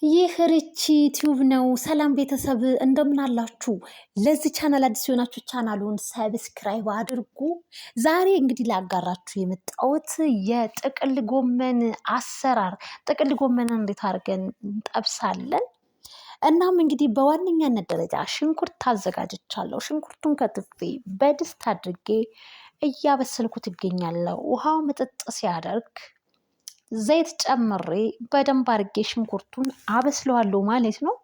ይህ ርቺ ቲዩብ ነው። ሰላም ቤተሰብ እንደምን አላችሁ? ለዚህ ቻናል አዲስ የሆናችሁ ቻናሉን ሰብስክራይብ አድርጉ። ዛሬ እንግዲህ ላጋራችሁ የመጣሁት የጥቅል ጎመን አሰራር፣ ጥቅል ጎመን እንዴት አድርገን እንጠብሳለን። እናም እንግዲህ በዋነኛነት ደረጃ ሽንኩርት አዘጋጅቻለሁ። ሽንኩርቱን ከትፌ በድስት አድርጌ እያበሰልኩት እገኛለሁ። ውሃው ምጥጥ ሲያደርግ ዘይት ጨምሬ በደንብ አድርጌ ሽንኩርቱን አበስለዋለሁ ማለት ነው።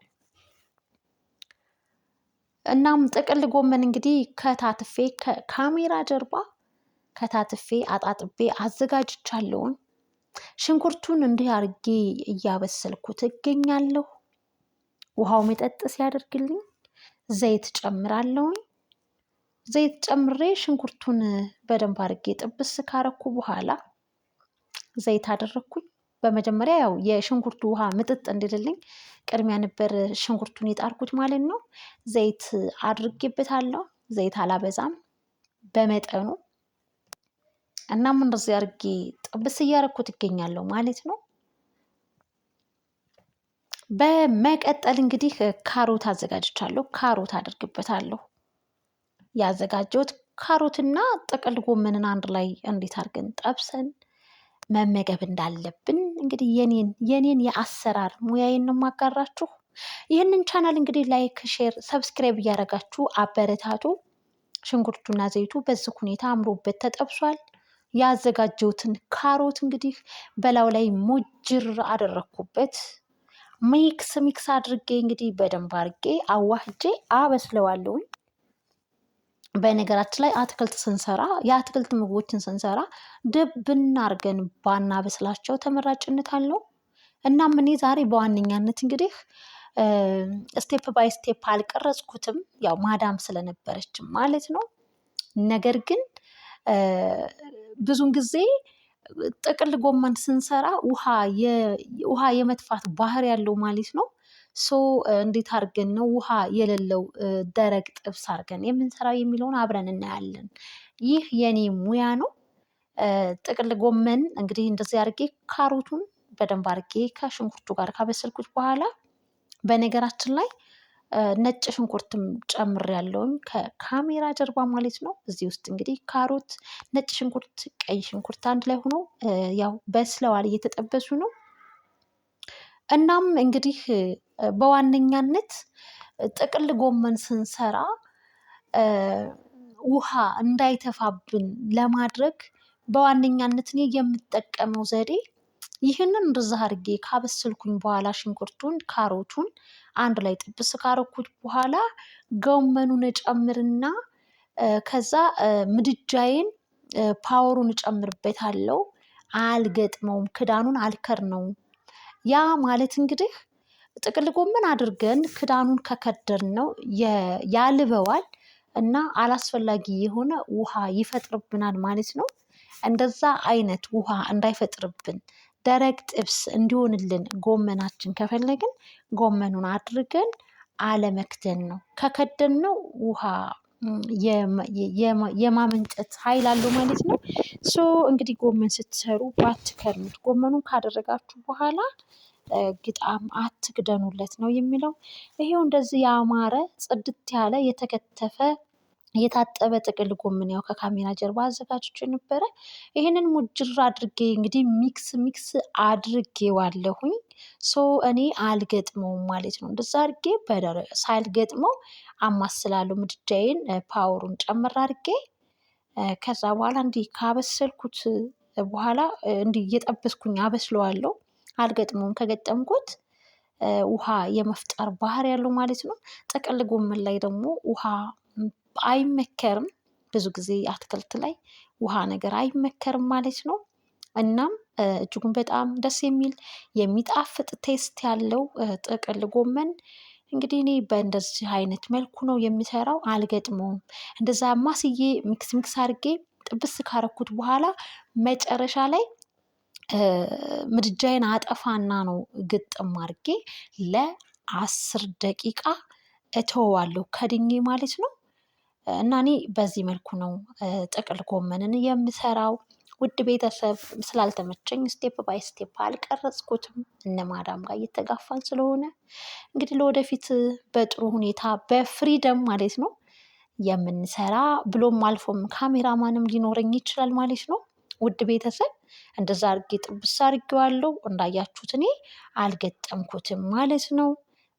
እናም ጥቅል ጎመን እንግዲህ ከታትፌ ከካሜራ ጀርባ ከታትፌ አጣጥቤ አዘጋጅቻለሁኝ። ሽንኩርቱን እንዲህ አድርጌ እያበሰልኩት እገኛለሁ። ውሃው መጠጥ ሲያደርግልኝ ዘይት ጨምራለሁኝ። ዘይት ጨምሬ ሽንኩርቱን በደንብ አድርጌ ጥብስ ካረኩ በኋላ ዘይት አደረግኩኝ። በመጀመሪያ ያው የሽንኩርቱ ውሃ ምጥጥ እንዲልልኝ ቅድሚያ ነበር ሽንኩርቱን የጣርኩት ማለት ነው። ዘይት አድርጌበታለሁ። ዘይት አላበዛም በመጠኑ። እናም እንደዚህ አድርጌ ጥብስ እያረኩት ይገኛለሁ ማለት ነው። በመቀጠል እንግዲህ ካሮት አዘጋጅቻለሁ። ካሮት አድርግበታለሁ። ያዘጋጀሁት ካሮትና ጥቅል ጎመንን አንድ ላይ እንዴት አድርገን ጠብሰን መመገብ እንዳለብን እንግዲህ የኔን የአሰራር ሙያዬን ነው የማጋራችሁ። ይህንን ቻናል እንግዲህ ላይክ፣ ሼር፣ ሰብስክራይብ እያደረጋችሁ አበረታቱ። ሽንኩርቱና ዘይቱ በዚህ ሁኔታ አምሮበት ተጠብሷል። ያዘጋጀሁትን ካሮት እንግዲህ በላዩ ላይ ሞጅር አደረግኩበት። ሚክስ አድርጌ እንግዲህ በደንብ አድርጌ አዋህጄ አበስለዋለሁኝ። በነገራችን ላይ አትክልት ስንሰራ የአትክልት ምግቦችን ስንሰራ ድብን አድርገን ባናበስላቸው ተመራጭነት አለው። እናም እኔ ዛሬ በዋነኛነት እንግዲህ ስቴፕ ባይ ስቴፕ አልቀረጽኩትም፣ ያው ማዳም ስለነበረችም ማለት ነው። ነገር ግን ብዙን ጊዜ ጥቅል ጎመን ስንሰራ ውሃ የመጥፋት ባህሪ ያለው ማለት ነው። እንዴት አድርገን ነው ውሃ የሌለው ደረቅ ጥብስ አድርገን የምንሰራው የሚለውን አብረን እናያለን። ይህ የኔ ሙያ ነው። ጥቅል ጎመን እንግዲህ እንደዚህ አድርጌ ካሮቱን በደንብ አድርጌ ከሽንኩርቱ ጋር ካበሰልኩት በኋላ በነገራችን ላይ ነጭ ሽንኩርትም ጨምሬያለሁኝ ከካሜራ ጀርባ ማለት ነው። እዚህ ውስጥ እንግዲህ ካሮት፣ ነጭ ሽንኩርት፣ ቀይ ሽንኩርት አንድ ላይ ሆኖ ያው በስለዋል፣ እየተጠበሱ ነው። እናም እንግዲህ በዋነኛነት ጥቅል ጎመን ስንሰራ ውሃ እንዳይተፋብን ለማድረግ በዋነኛነት እኔ የምጠቀመው ዘዴ ይህንን እንደዛ አድርጌ ካበሰልኩኝ በኋላ ሽንኩርቱን፣ ካሮቱን አንድ ላይ ጥብስ ካረኩት በኋላ ጎመኑን እጨምርና ከዛ ምድጃዬን ፓወሩን እጨምርበታለሁ። አልገጥመውም፣ ክዳኑን አልከድነውም። ያ ማለት እንግዲህ ጥቅል ጎመን አድርገን ክዳኑን ከከደንነው ያልበዋል እና አላስፈላጊ የሆነ ውሃ ይፈጥርብናል ማለት ነው። እንደዛ አይነት ውሃ እንዳይፈጥርብን ደረቅ ጥብስ እንዲሆንልን ጎመናችን ከፈለግን ጎመኑን አድርገን አለመክደን ነው። ከከደንነው ውሃ የማመንጨት ኃይል አለው ማለት ነው። እንግዲህ ጎመን ስትሰሩ ባትከድኑት፣ ጎመኑን ካደረጋችሁ በኋላ ግጣም አትክደኑለት ነው የሚለው። ይሄው እንደዚህ ያማረ ጽድት ያለ የተከተፈ የታጠበ ጥቅል ጎመን ያው ከካሜራ ጀርባ አዘጋጅቼ ነበረ። ይሄንን ሙጅር አድርጌ እንግዲህ ሚክስ አድርጌዋለሁኝ። እኔ አልገጥመውም ማለት ነው። እንደዛ አድርጌ ሳልገጥመው አማስላለሁ። ምድጃዬን ፓወሩን ጨምር አድርጌ ከዛ በኋላ እንዲህ ካበሰልኩት በኋላ እንዲህ እየጠበስኩኝ አበስለዋለሁ። አልገጥመውም። ከገጠምኩት ውሃ የመፍጠር ባህሪ ያለው ማለት ነው። ጥቅል ጎመን ላይ ደግሞ ውሃ አይመከርም። ብዙ ጊዜ አትክልት ላይ ውሃ ነገር አይመከርም ማለት ነው። እናም እጅጉን በጣም ደስ የሚል የሚጣፍጥ ቴስት ያለው ጥቅል ጎመን እንግዲህ እኔ በእንደዚህ አይነት መልኩ ነው የሚሰራው። አልገጥመውም። እንደዛ ማስዬ ሚክስ አድርጌ ጥብስ ካረኩት በኋላ መጨረሻ ላይ ምድጃዬን አጠፋና ነው ግጥም አድርጌ ለ10 ደቂቃ እተወዋለሁ ከድኜ ማለት ነው። እና እኔ በዚህ መልኩ ነው ጥቅል ጎመንን የምሰራው። ውድ ቤተሰብ ስላልተመቸኝ ስቴፕ ባይ ስቴፕ አልቀረጽኩትም። እነ ማዳም ጋር እየተጋፋን ስለሆነ እንግዲህ ለወደፊት በጥሩ ሁኔታ በፍሪደም ማለት ነው የምንሰራ ብሎም አልፎም ካሜራማንም ሊኖረኝ ይችላል ማለት ነው። ውድ ቤተሰብ እንደዛ አድርጌ ጥብስ አድርጌዋለሁ። እንዳያችሁት እኔ አልገጠምኩትም ማለት ነው።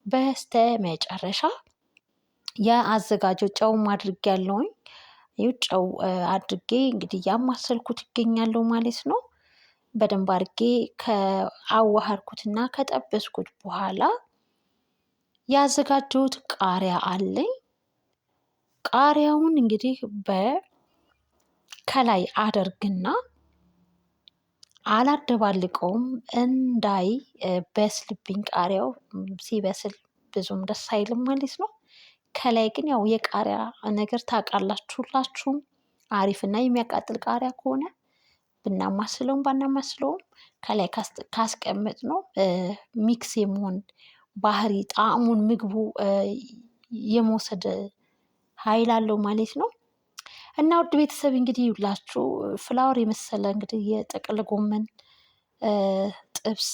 በስተ መጨረሻ የአዘጋጀው ጨውም አድርጌያለሁኝ። ይኸው ጨው አድርጌ እንግዲህ እያማሰልኩት ይገኛለሁ ማለት ነው። በደንብ አድርጌ ከአዋሃድኩትና ከጠበስኩት በኋላ ያዘጋጀሁት ቃሪያ አለኝ። ቃሪያውን እንግዲህ ከላይ አደርግና አላደባልቀውም እንዳይ በስልብኝ ቃሪያው ሲበስል ብዙም ደስ አይልም ማለት ነው። ከላይ ግን ያው የቃሪያ ነገር ታውቃላችሁ ሁላችሁም አሪፍና የሚያቃጥል ቃሪያ ከሆነ ብናማስለውም ባናማስለውም ከላይ ካስቀመጥነው ሚክስ የመሆን ባህሪ ጣዕሙን ምግቡ የመውሰድ ኃይል አለው ማለት ነው። እና ውድ ቤተሰብ እንግዲህ ይውላችሁ ፍላወር የመሰለ እንግዲህ የጥቅል ጎመን ጥብስ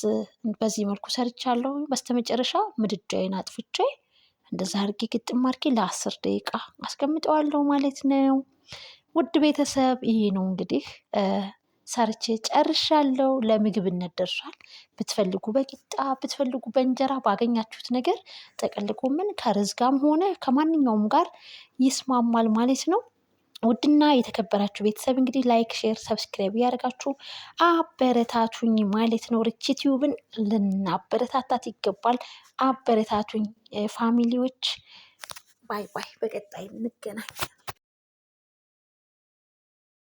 በዚህ መልኩ ሰርቻለሁ። በስተመጨረሻ ምድጃዬን አጥፍቼ እንደዛ አድርጌ ግጥም አድርጌ ለ10 ደቂቃ አስቀምጠዋለሁ ማለት ነው። ውድ ቤተሰብ ይሄ ነው እንግዲህ ሰርቼ ጨርሻለሁ። ለምግብነት ደርሷል። ብትፈልጉ በቂጣ ብትፈልጉ በእንጀራ ባገኛችሁት ነገር ጥቅል ጎመን ከሩዝ ጋርም ሆነ ከማንኛውም ጋር ይስማማል ማለት ነው። ውድና የተከበራችሁ ቤተሰብ እንግዲህ ላይክ፣ ሼር፣ ሰብስክራይብ እያደረጋችሁ አበረታቱኝ ማለት ነው። ርችት ቲዩብን ልናበረታታት ይገባል። አበረታቱኝ ፋሚሊዎች። ባይ ባይ። በቀጣይ እንገናኝ።